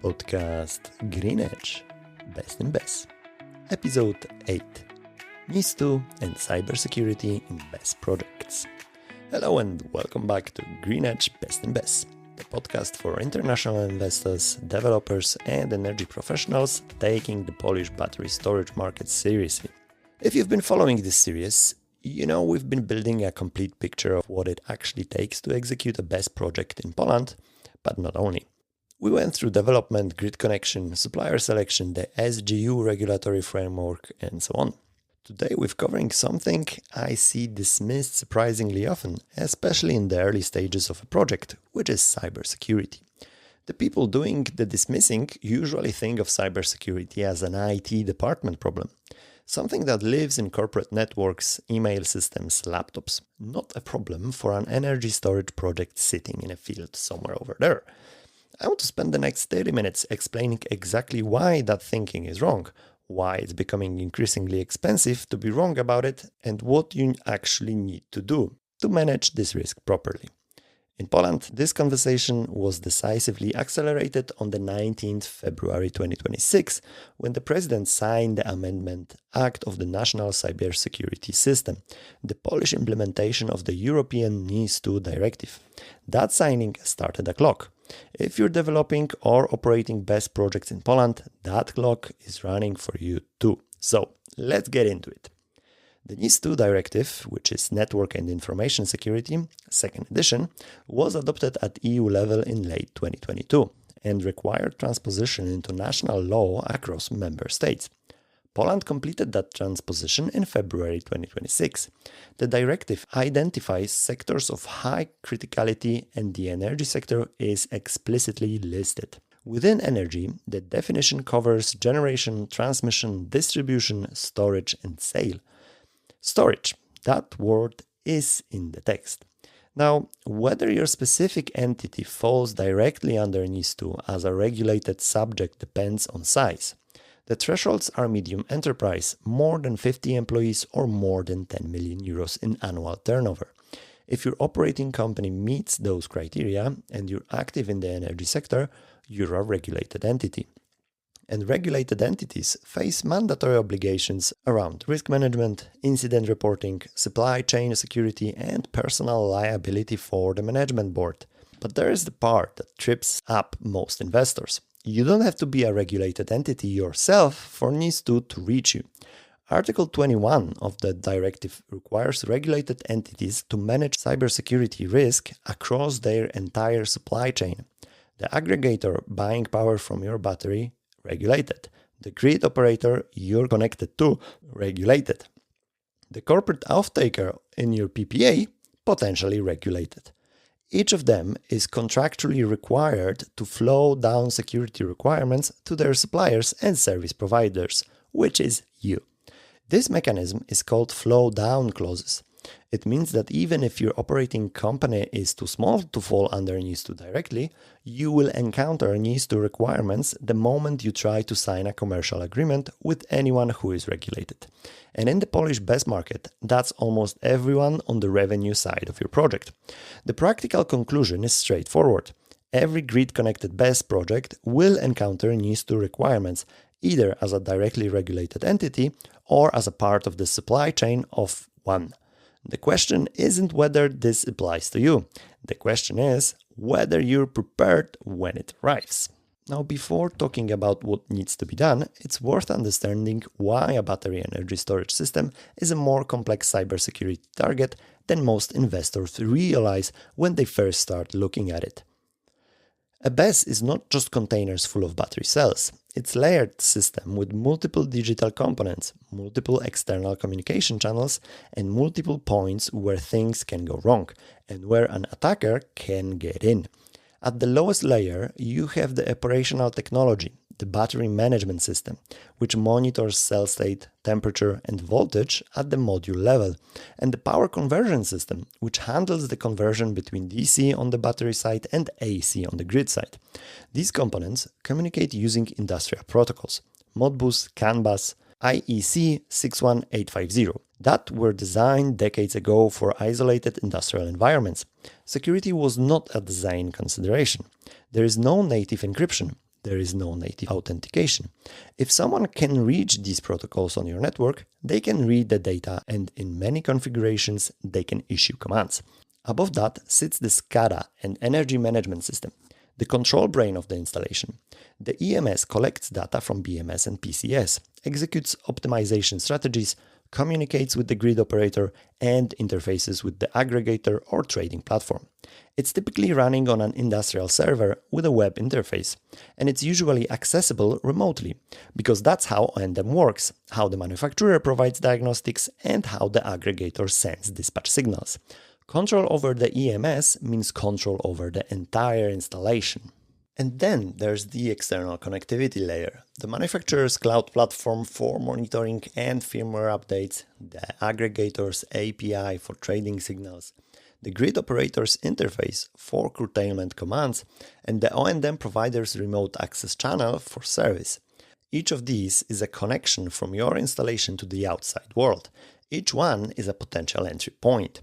podcast Green Edge, Best in BESS, Episode 8, NIS2 and Cybersecurity in BESS Projects. Hello and welcome back to Green Edge, Best in BESS, the podcast for international investors, developers and energy professionals taking the Polish battery storage market seriously. If you've been following this series, you know we've been building a complete picture of what it actually takes to execute a BESS project in Poland, but not only. We went through development, grid connection, supplier selection, the SGU regulatory framework, and so on. Today we're covering something I see dismissed surprisingly often, especially in the early stages of a project, which is cybersecurity. The people doing the dismissing usually think of cybersecurity as an IT department problem, something that lives in corporate networks, email systems, laptops, not a problem for an energy storage project sitting in a field somewhere over there. I want to spend the next 30 minutes explaining exactly why that thinking is wrong, why it's becoming increasingly expensive to be wrong about it, and what you actually need to do to manage this risk properly. In Poland, this conversation was decisively accelerated on the 19th February 2026, when the President signed the Amendment Act of the National Cybersecurity System, the Polish implementation of the European NIS2 directive. That signing started a clock. If you're developing or operating BESS projects in Poland, that clock is running for you too. So, let's get into it. The NIS2 directive, which is Network and Information Security, second edition, was adopted at EU level in late 2022 and required transposition into national law across member states. Poland completed that transposition in February 2026. The directive identifies sectors of high criticality and the energy sector is explicitly listed. Within energy, the definition covers generation, transmission, distribution, storage and sale. Storage, that word is in the text. Now, whether your specific entity falls directly under NIS2 as a regulated subject depends on size. The thresholds are medium enterprise, more than 50 employees or more than 10 million euros in annual turnover. If your operating company meets those criteria and you're active in the energy sector, you're a regulated entity. And regulated entities face mandatory obligations around risk management, incident reporting, supply chain security, and personal liability for the management board. But there is the part that trips up most investors. You don't have to be a regulated entity yourself for NIS2 to reach you. Article 21 of the directive requires regulated entities to manage cybersecurity risk across their entire supply chain. The aggregator buying power from your battery, regulated. The grid operator you're connected to, regulated. The corporate offtaker in your PPA, potentially regulated. Each of them is contractually required to flow down security requirements to their suppliers and service providers, which is you. This mechanism is called flow down clauses. It means that even if your operating company is too small to fall under NIS2 directly, you will encounter NIS2 requirements the moment you try to sign a commercial agreement with anyone who is regulated. And in the Polish BESS market, that's almost everyone on the revenue side of your project. The practical conclusion is straightforward. Every grid-connected BESS project will encounter NIS2 requirements, either as a directly regulated entity or as a part of the supply chain of one. The question isn't whether this applies to you. The question is whether you're prepared when it arrives. Now, before talking about what needs to be done, it's worth understanding why a battery energy storage system is a more complex cybersecurity target than most investors realize when they first start looking at it. A BESS is not just containers full of battery cells. It's a layered system with multiple digital components, multiple external communication channels, and multiple points where things can go wrong and where an attacker can get in. At the lowest layer, you have the operational technology, the battery management system, which monitors cell state, temperature, and voltage at the module level, and the power conversion system, which handles the conversion between DC on the battery side and AC on the grid side. These components communicate using industrial protocols, Modbus, CAN bus, IEC 61850, that were designed decades ago for isolated industrial environments. Security was not a design consideration. There is no native encryption. there is no native authentication. If someone can reach these protocols on your network, they can read the data, and in many configurations, they can issue commands. Above that sits the SCADA and energy management system, the control brain of the installation. The EMS collects data from BMS and PCS, executes optimization strategies, communicates with the grid operator, and interfaces with the aggregator or trading platform. It's typically running on an industrial server with a web interface, and it's usually accessible remotely, because that's how O&M works, how the manufacturer provides diagnostics, and how the aggregator sends dispatch signals. Control over the EMS means control over the entire installation. And then there's the external connectivity layer, the manufacturer's cloud platform for monitoring and firmware updates, the aggregator's API for trading signals, the grid operator's interface for curtailment commands, and the O&M provider's remote access channel for service. Each of these is a connection from your installation to the outside world. Each one is a potential entry point.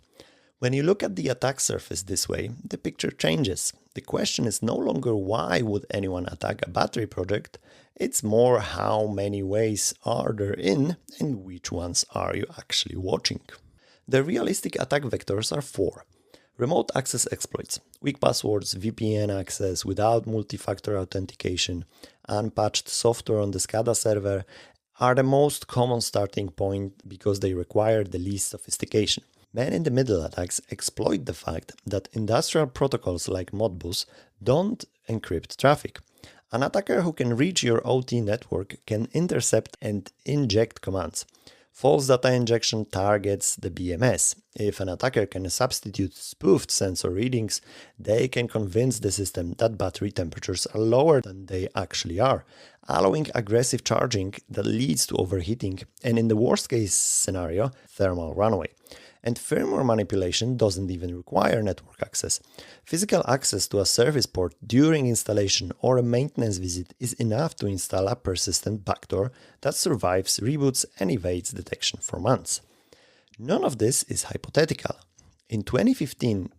When you look at the attack surface this way, the picture changes. The question is no longer why would anyone attack a battery project, it's more how many ways are there in and which ones are you actually watching. The realistic attack vectors are 4. Remote access exploits, weak passwords, VPN access without multi-factor authentication, unpatched software on the SCADA server are the most common starting point because they require the least sophistication. Man-in-the-middle attacks exploit the fact that industrial protocols like Modbus don't encrypt traffic. An attacker who can reach your OT network can intercept and inject commands. False data injection targets the BMS. If an attacker can substitute spoofed sensor readings, they can convince the system that battery temperatures are lower than they actually are, allowing aggressive charging that leads to overheating and, in the worst-case scenario, thermal runaway. And firmware manipulation doesn't even require network access. Physical access to a service port during installation or a maintenance visit is enough to install a persistent backdoor that survives reboots and evades detection for months. None of this is hypothetical. In 2015,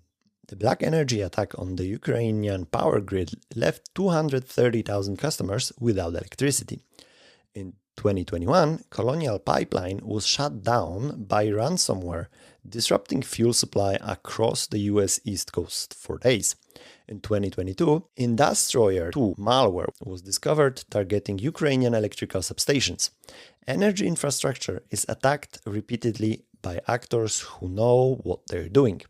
the Black Energy attack on the Ukrainian power grid left 230,000 customers without electricity. In 2021, Colonial Pipeline was shut down by ransomware, disrupting fuel supply across the US East Coast for days. In 2022, Industroyer 2 malware was discovered targeting Ukrainian electrical substations. Energy infrastructure is attacked repeatedly by actors who know what they're doing.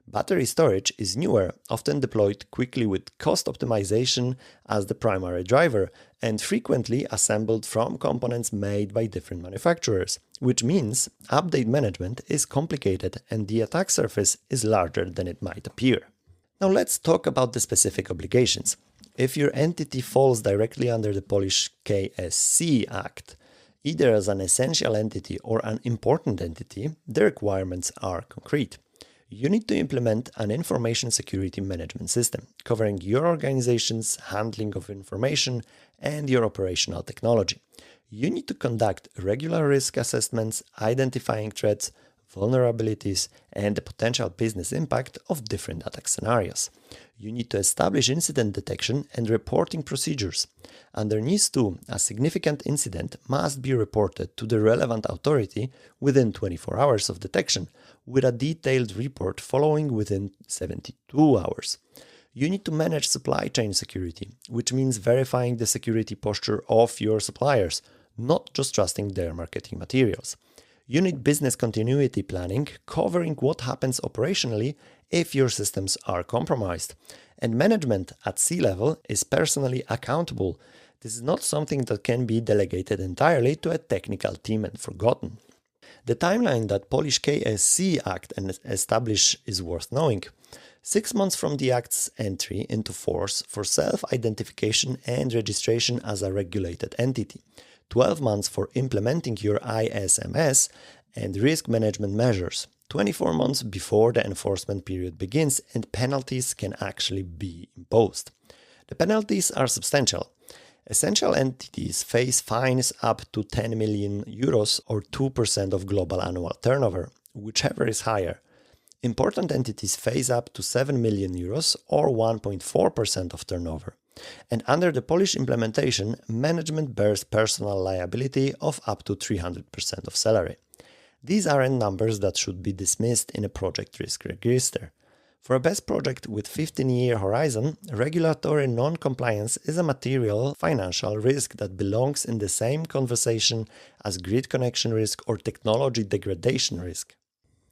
Battery storage is newer, often deployed quickly with cost optimization as the primary driver, and frequently assembled from components made by different manufacturers, which means update management is complicated and the attack surface is larger than it might appear. Now let's talk about the specific obligations. If your entity falls directly under the Polish KSC Act, either as an essential entity or an important entity, the requirements are concrete. You need to implement an information security management system, covering your organization's handling of information and your operational technology. You need to conduct regular risk assessments, identifying threats, vulnerabilities, and the potential business impact of different attack scenarios. You need to establish incident detection and reporting procedures. Under NIS2, a significant incident must be reported to the relevant authority within 24 hours of detection, with a detailed report following within 72 hours. You need to manage supply chain security, which means verifying the security posture of your suppliers, not just trusting their marketing materials. You need business continuity planning, covering what happens operationally if your systems are compromised. And management at C-level is personally accountable. This is not something that can be delegated entirely to a technical team and forgotten. The timeline that Polish KSC Act established is worth knowing. 6 months from the Act's entry into force for self-identification and registration as a regulated entity. 12 months for implementing your ISMS and risk management measures, 24 months before the enforcement period begins and penalties can actually be imposed. The penalties are substantial. Essential entities face fines up to 10 million euros or 2% of global annual turnover, whichever is higher. Important entities face up to 7 million euros or 1.4% of turnover. And under the Polish implementation, management bears personal liability of up to 300% of salary. These aren't numbers that should be dismissed in a project risk register. For a BESS project with 15-year horizon, regulatory non-compliance is a material financial risk that belongs in the same conversation as grid connection risk or technology degradation risk.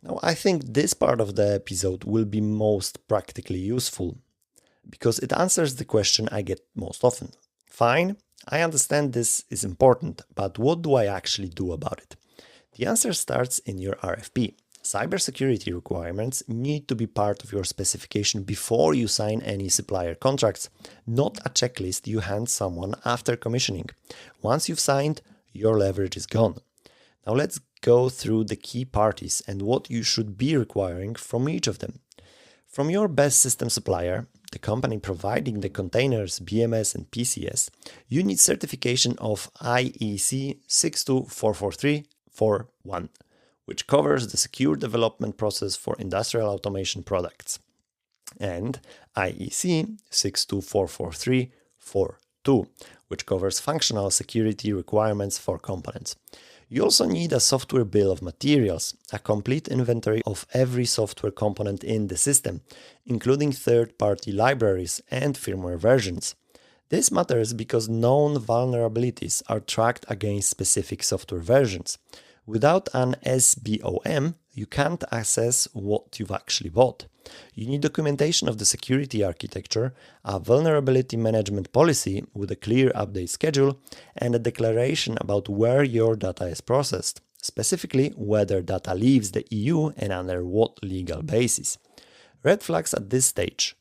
Now, I think this part of the episode will be most practically useful, because it answers the question I get most often. Fine, I understand this is important, but what do I actually do about it? The answer starts in your RFP. Cybersecurity requirements need to be part of your specification before you sign any supplier contracts, not a checklist you hand someone after commissioning. Once you've signed, your leverage is gone. Now let's go through the key parties and what you should be requiring from each of them. From your BESS system supplier, the company providing the containers, BMS and PCS, you need certification of IEC 62443-41, which covers the secure development process for industrial automation products, and IEC 62443-42, which covers functional security requirements for components. You also need a software bill of materials, a complete inventory of every software component in the system, including third-party libraries and firmware versions. This matters because known vulnerabilities are tracked against specific software versions. Without an SBOM, you can't assess what you've actually bought. You need documentation of the security architecture, a vulnerability management policy with a clear update schedule, and a declaration about where your data is processed, specifically whether data leaves the EU and under what legal basis. Red flags at this stage: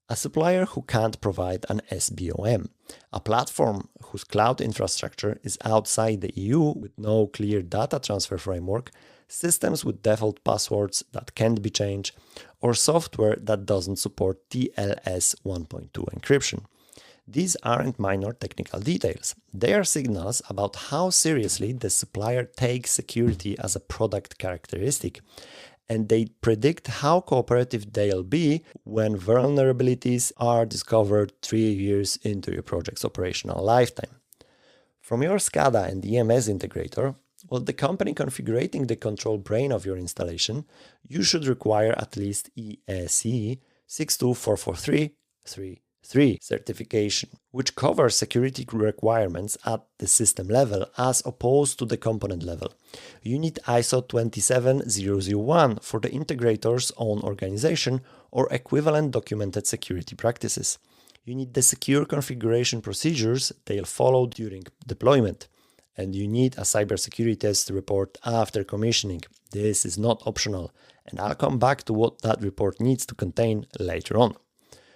a supplier who can't provide an SBOM, a platform whose cloud infrastructure is outside the EU with no clear data transfer framework, systems with default passwords that can't be changed, or software that doesn't support TLS 1.2 encryption. These aren't minor technical details. They are signals about how seriously the supplier takes security as a product characteristic, and they predict how cooperative they'll be when vulnerabilities are discovered 3 years into your project's operational lifetime. From your SCADA and EMS integrator, the company configuring the control brain of your installation, you should require at least ESE 62443-33 certification, which covers security requirements at the system level as opposed to the component level. You need ISO 27001 for the integrator's own organization or equivalent documented security practices. You need the secure configuration procedures they'll follow during deployment. And you need a cybersecurity test report after commissioning. This is not optional, and I'll come back to what that report needs to contain later on.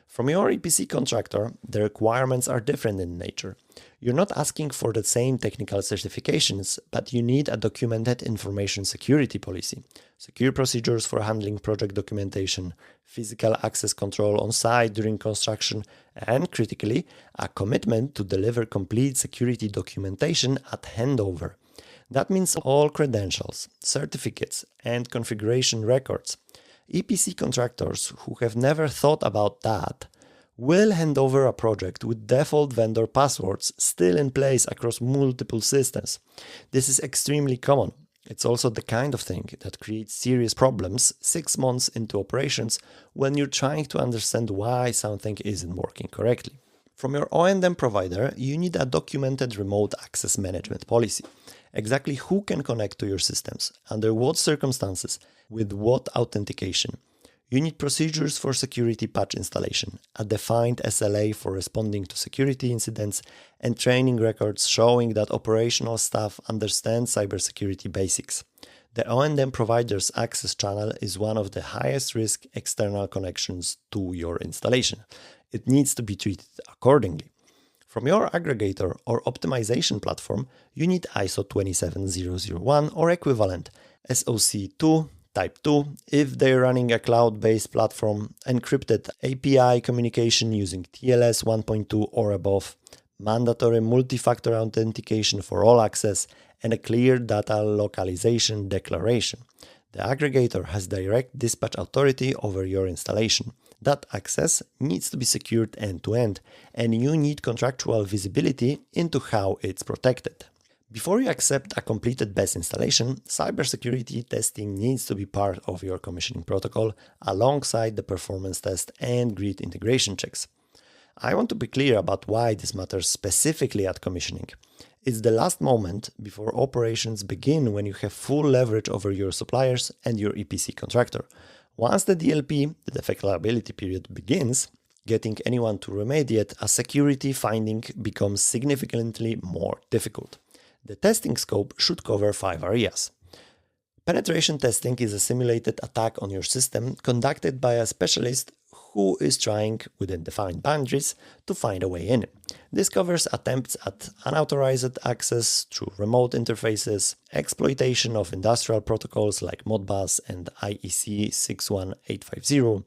From your EPC contractor, the requirements are different in nature. You're not asking for the same technical certifications, but you need a documented information security policy, secure procedures for handling project documentation, physical access control on site during construction, and critically, a commitment to deliver complete security documentation at handover. That means all credentials, certificates, and configuration records. EPC contractors who have never thought about that will hand over a project with default vendor passwords still in place across multiple systems. This is extremely common. It's also the kind of thing that creates serious problems 6 months into operations when you're trying to understand why something isn't working correctly. From your O&M provider, you need a documented remote access management policy. Exactly who can connect to your systems, under what circumstances, with what authentication. You need procedures for security patch installation, a defined SLA for responding to security incidents, and training records showing that operational staff understand cybersecurity basics. The O&M provider's access channel is one of the highest risk external connections to your installation. It needs to be treated accordingly. From your aggregator or optimization platform, you need ISO 27001 or equivalent, SOC 2, Type 2, if they're running a cloud-based platform, encrypted API communication using TLS 1.2 or above, mandatory multi-factor authentication for all access, and a clear data localization declaration. The aggregator has direct dispatch authority over your installation. That access needs to be secured end-to-end, and you need contractual visibility into how it's protected. Before you accept a completed BESS installation, cybersecurity testing needs to be part of your commissioning protocol alongside the performance test and grid integration checks. I want to be clear about why this matters specifically at commissioning. It's the last moment before operations begin when you have full leverage over your suppliers and your EPC contractor. Once the DLP, the defect liability period, begins, getting anyone to remediate a security finding becomes significantly more difficult. The testing scope should cover 5 areas. Penetration testing is a simulated attack on your system conducted by a specialist who is trying, within defined boundaries, to find a way in. This covers attempts at unauthorized access through remote interfaces, exploitation of industrial protocols like Modbus and IEC 61850,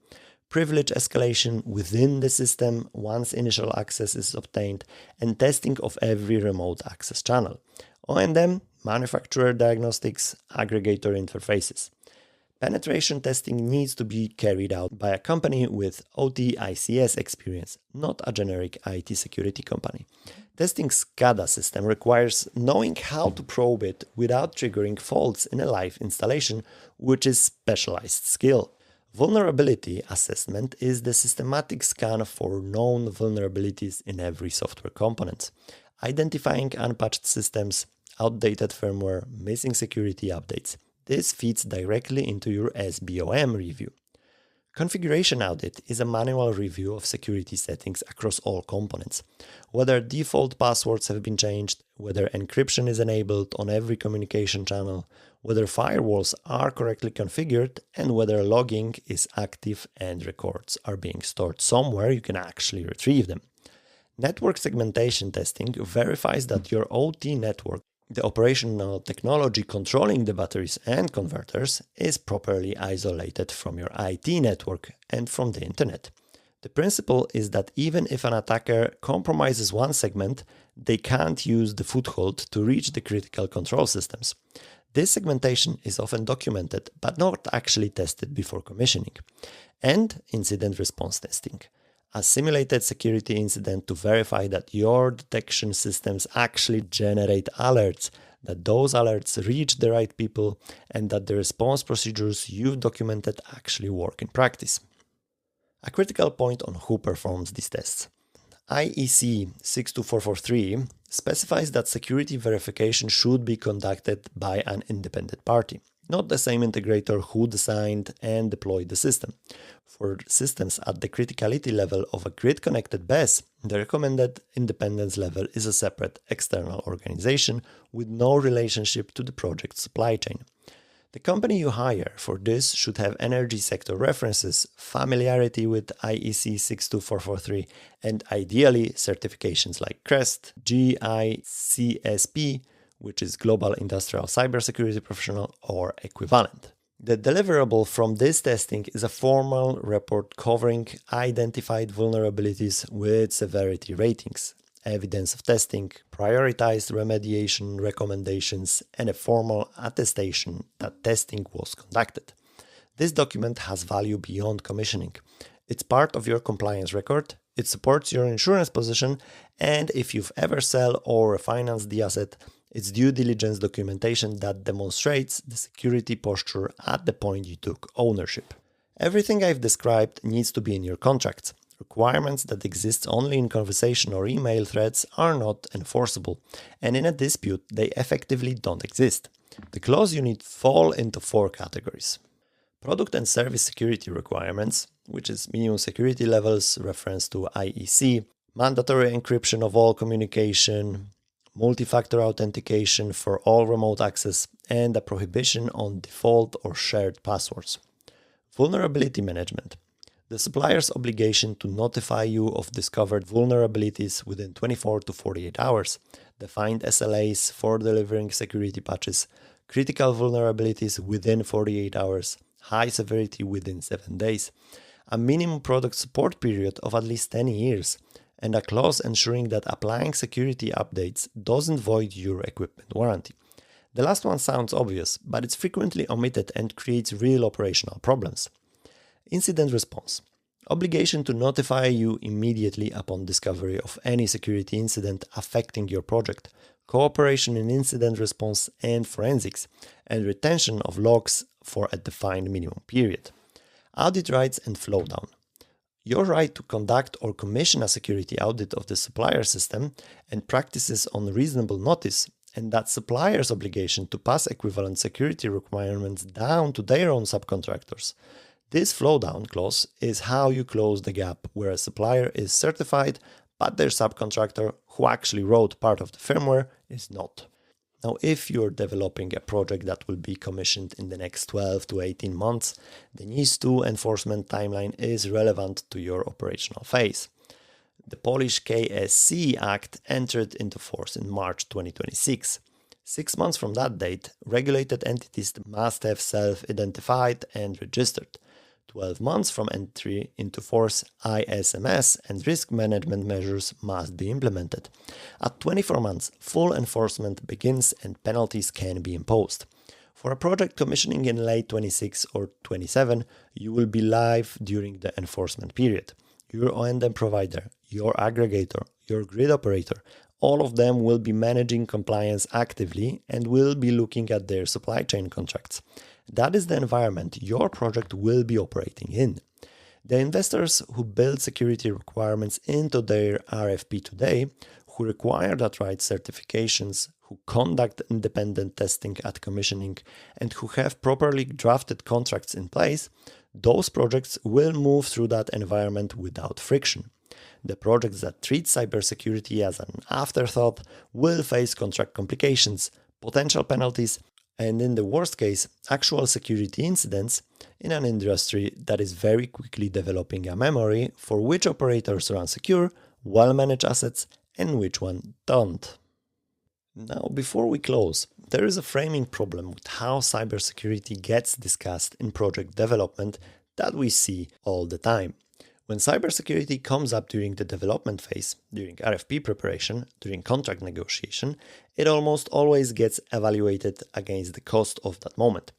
privilege escalation within the system once initial access is obtained, and testing of every remote access channel. O&M, manufacturer diagnostics, aggregator interfaces. Penetration testing needs to be carried out by a company with OT-ICS experience, not a generic IT security company. Testing SCADA system requires knowing how to probe it without triggering faults in a live installation, which is specialized skill. Vulnerability assessment is the systematic scan for known vulnerabilities in every software component, identifying unpatched systems, outdated firmware, missing security updates. This feeds directly into your SBOM review. Configuration audit is a manual review of security settings across all components, whether default passwords have been changed, whether encryption is enabled on every communication channel, whether firewalls are correctly configured, and whether logging is active and records are being stored somewhere you can actually retrieve them. Network segmentation testing verifies that your OT network, the operational technology controlling the batteries and converters, is properly isolated from your IT network and from the internet. The principle is that even if an attacker compromises one segment, they can't use the foothold to reach the critical control systems. This segmentation is often documented but not actually tested before commissioning. And incident response testing. A simulated security incident to verify that your detection systems actually generate alerts, that those alerts reach the right people, and that the response procedures you've documented actually work in practice. A critical point on who performs these tests. IEC 62443 specifies that security verification should be conducted by an independent party, not the same integrator who designed and deployed the system. For systems at the criticality level of a grid-connected BESS, the recommended independence level is a separate external organization with no relationship to the project supply chain. The company you hire for this should have energy sector references, familiarity with IEC 62443, and ideally certifications like CREST, GICSP, which is Global Industrial Cybersecurity Professional, or equivalent. The deliverable from this testing is a formal report covering identified vulnerabilities with severity ratings, evidence of testing, prioritized remediation recommendations, and a formal attestation that testing was conducted. This document has value beyond commissioning. It's part of your compliance record, it supports your insurance position, and if you've ever sell or refinance the asset, it's due diligence documentation that demonstrates the security posture at the point you took ownership. Everything I've described needs to be in your contracts. Requirements that exist only in conversation or email threads are not enforceable, and in a dispute they effectively don't exist. The clause you need fall into 4 categories. Product and service security requirements, which is minimum security levels, reference to IEC, mandatory encryption of all communication, multi-factor authentication for all remote access, and a prohibition on default or shared passwords. Vulnerability management. The supplier's obligation to notify you of discovered vulnerabilities within 24 to 48 hours, defined SLAs for delivering security patches, critical vulnerabilities within 48 hours, high severity within 7 days, a minimum product support period of at least 10 years, and a clause ensuring that applying security updates doesn't void your equipment warranty. The last one sounds obvious, but it's frequently omitted and creates real operational problems. Incident response. obligation to notify you immediately upon discovery of any security incident affecting your project, cooperation in incident response and forensics, and retention of logs for a defined minimum period. Audit rights and flowdown. Your right to conduct or commission a security audit of the supplier system and practices on reasonable notice, and that supplier's obligation to pass equivalent security requirements down to their own subcontractors. This flowdown clause is how you close the gap where a supplier is certified, but their subcontractor, who actually wrote part of the firmware, is not. Now, if you're developing a project that will be commissioned in the next 12 to 18 months, the NIS2 enforcement timeline is relevant to your operational phase. The Polish KSC Act entered into force in March 2026. 6 months from that date, regulated entities must have self-identified and registered. 12 months from entry into force, ISMS and risk management measures must be implemented. At 24 months, full enforcement begins and penalties can be imposed. For a project commissioning in late 26 or 27, you will be live during the enforcement period. Your O&M provider, your aggregator, your grid operator, all of them will be managing compliance actively and will be looking at their supply chain contracts. That is the environment your project will be operating in. The investors who build security requirements into their RFP today, who require that right certifications, who conduct independent testing at commissioning, and who have properly drafted contracts in place, those projects will move through that environment without friction. The projects that treat cybersecurity as an afterthought will face contract complications, potential penalties, and in the worst case, actual security incidents in an industry that is very quickly developing a memory for which operators run secure, well-managed assets and which one don't. Now, before we close, there is a framing problem with how cybersecurity gets discussed in project development that we see all the time. When cybersecurity comes up during the development phase, during RFP preparation, during contract negotiation, it almost always gets evaluated against the cost of that moment.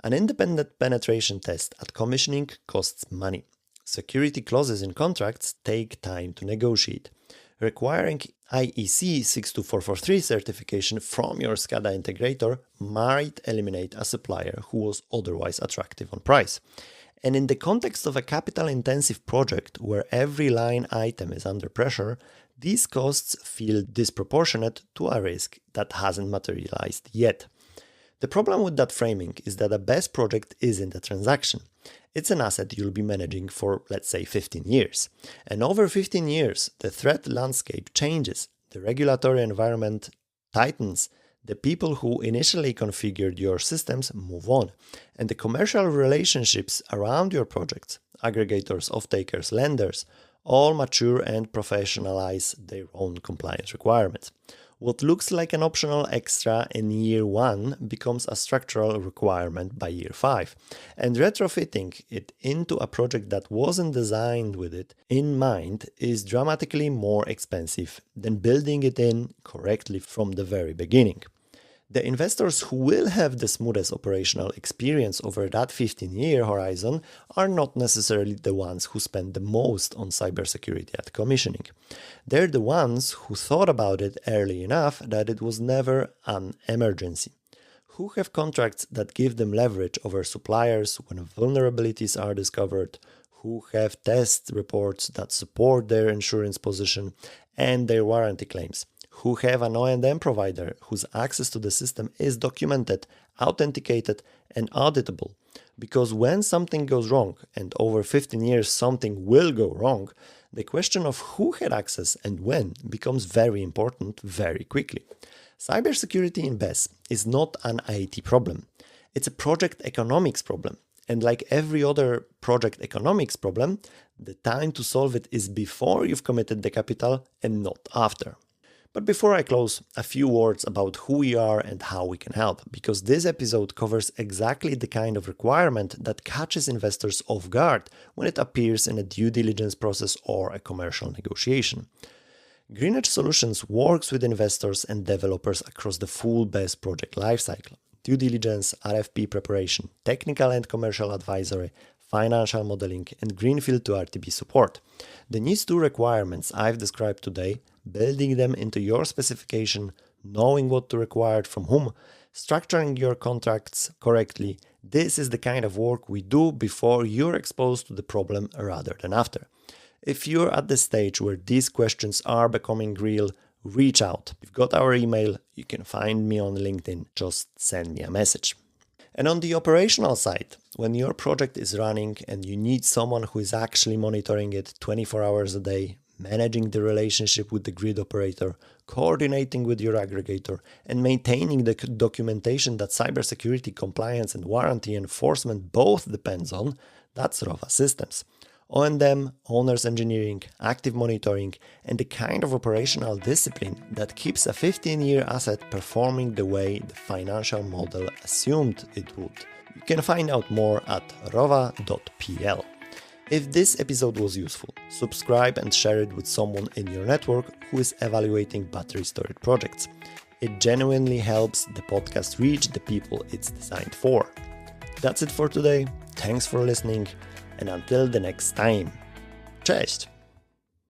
An independent penetration test at commissioning costs money. Security clauses in contracts take time to negotiate. Requiring IEC 62443 certification from your SCADA integrator might eliminate a supplier who was otherwise attractive on price. And in the context of a capital-intensive project where every line item is under pressure, these costs feel disproportionate to a risk that hasn't materialized yet. The problem with that framing is that a BESS project isn't a transaction. It's an asset you'll be managing for, let's say, 15 years. And over 15 years, the threat landscape changes, the regulatory environment tightens, the people who initially configured your systems move on, and the commercial relationships around your projects, aggregators, offtakers, lenders, all mature and professionalize their own compliance requirements. What looks like an optional extra in year 1 becomes a structural requirement by year 5, and retrofitting it into a project that wasn't designed with it in mind is dramatically more expensive than building it in correctly from the very beginning. The investors who will have the smoothest operational experience over that 15-year horizon are not necessarily the ones who spend the most on cybersecurity at commissioning. They're the ones who thought about it early enough that it was never an emergency, who have contracts that give them leverage over suppliers when vulnerabilities are discovered, who have test reports that support their insurance position and their warranty claims, who have an O&M provider whose access to the system is documented, authenticated, and auditable. Because when something goes wrong, and over 15 years something will go wrong, the question of who had access and when becomes very important very quickly. Cybersecurity in BESS is not an IT problem. It's a project economics problem. And like every other project economics problem, the time to solve it is before you've committed the capital and not after. But before I close, a few words about who we are and how we can help, because this episode covers exactly the kind of requirement that catches investors off guard when it appears in a due diligence process or a commercial negotiation. GreenEdge Solutions works with investors and developers across the full BESS project lifecycle: due diligence, RFP preparation, technical and commercial advisory, financial modeling, and greenfield to RTB support. The NIS2 requirements I've described today, building them into your specification, knowing what to require from whom, structuring your contracts correctly, this is the kind of work we do before you're exposed to the problem rather than after. If you're at the stage where these questions are becoming real, reach out. You've got our email, you can find me on LinkedIn, just send me a message. And on the operational side, when your project is running and you need someone who is actually monitoring it 24 hours a day, managing the relationship with the grid operator, coordinating with your aggregator, and maintaining the documentation that cybersecurity compliance and warranty enforcement both depends on, that's ROVA Systems. O&M, owner's engineering, active monitoring, and the kind of operational discipline that keeps a 15-year asset performing the way the financial model assumed it would. You can find out more at rova.pl. If this episode was useful, subscribe and share it with someone in your network who is evaluating battery storage projects. It genuinely helps the podcast reach the people it's designed for. That's it for today. Thanks for listening. And until the next time, cześć!